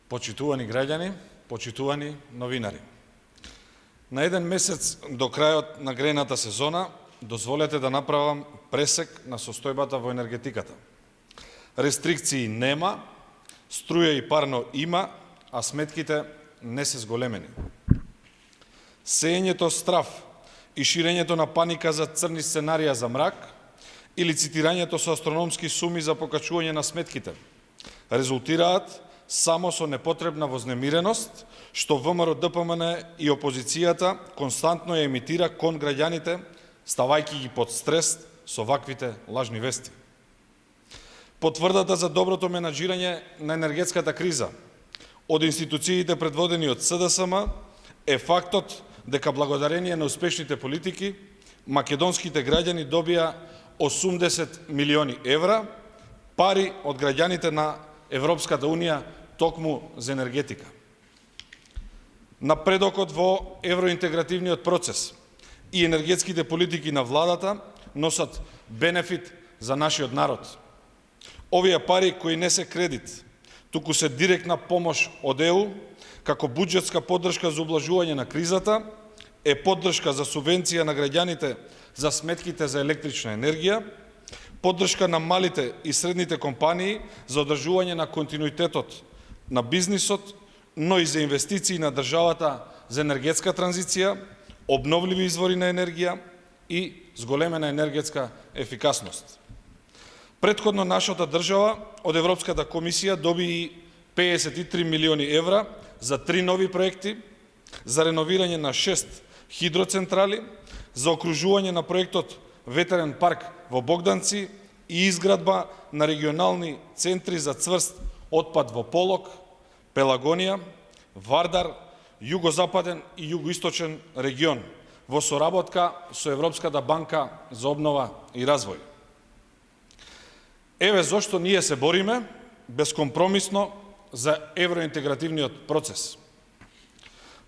Почитувани граѓани, почитувани новинари. На еден месец до крајот на грејната сезона, дозволете да направам пресек на состојбата во енергетиката. Рестрикции нема, струја и парно има, а сметките не се зголемени. Сеењето страв и ширењето на паника за црни сценарија за мрак и лицитирањето со астрономски суми за покачување на сметките резултираат само со непотребна вознемиреност, што ВМРО, ДПМН и опозицијата константно ја емитира кон граѓаните, ставајќи ги под стрес со ваквите лажни вести. Потврдата за доброто менаџирање на енергетската криза од институциите предводени од СДСМ е фактот дека благодарение на успешните политики, македонските граѓани добија 80 милиони евра, пари од граѓаните на Европската Унија токму за енергетика. Напредокот во евроинтегративниот процес и енергетските политики на владата носат бенефит за нашиот народ. Овие пари кои не се кредит, туку се директна помош од ЕУ, како буџетска поддршка за ублажување на кризата, е поддршка за субвенција на граѓаните за сметките за електрична енергија, поддршка на малите и средните компании за одржување на континуитетот на бизнисот, но и за инвестиции на државата за енергетска транзиција, обновливи извори на енергија и зголемена енергетска ефикасност. Предходно нашата држава од Европската комисија доби и 53 милиони евра за 3 нови проекти, за реновирање на 6 хидроцентрали, за окружување на проектот Ветерен парк во Богданци и изградба на регионални центри за цврст отпад во Полог, Пелагонија, Вардар, југозападен и југоисточен регион, во соработка со Европската банка за обнова и развој. Еве зошто ние се бориме безкомпромисно за евроинтегративниот процес.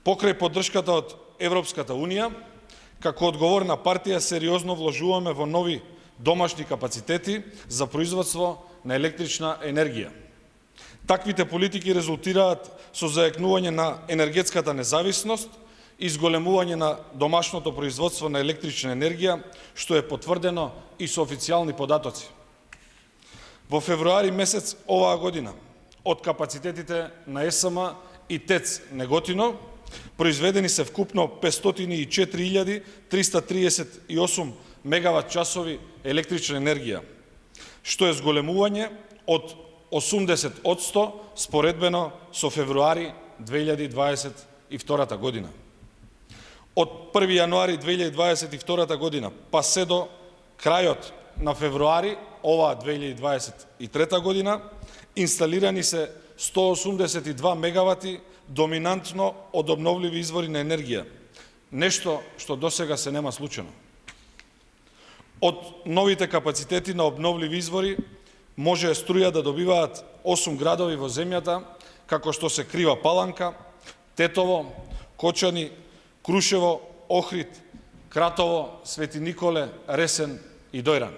Покрај поддршката од Европската Унија, како одговорна партија сериозно вложуваме во нови домашни капацитети за производство на електрична енергија. Таквите политики резултираат со зајакнување на енергетската независност и зголемување на домашното производство на електрична енергија, што е потврдено и со официјални податоци. Во февруари месец оваа година, од капацитетите на ЕСМ и ТЕЦ Неготино, произведени се вкупно 504.338 мегават часови електрична енергија, што е зголемување од 80% споредбено со февруари 2022 година. Од 1 јануари 2022 година па се до крајот на февруари оваа 2023 година инсталирани се 182 мегавати доминантно од обновливи извори на енергија, нешто што досега се нема случено. Од новите капацитети на обновливи извори може струја да добиваат 8 градови во земјата, како што се Крива Паланка, Тетово, Кочани, Крушево, Охрид, Кратово, Свети Николе, Ресен и Дојран.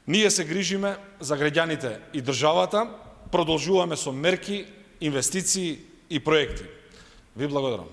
Ние се грижиме за граѓаните и државата, продолжуваме со мерки, инвестиции и проекти. Ви благодарам.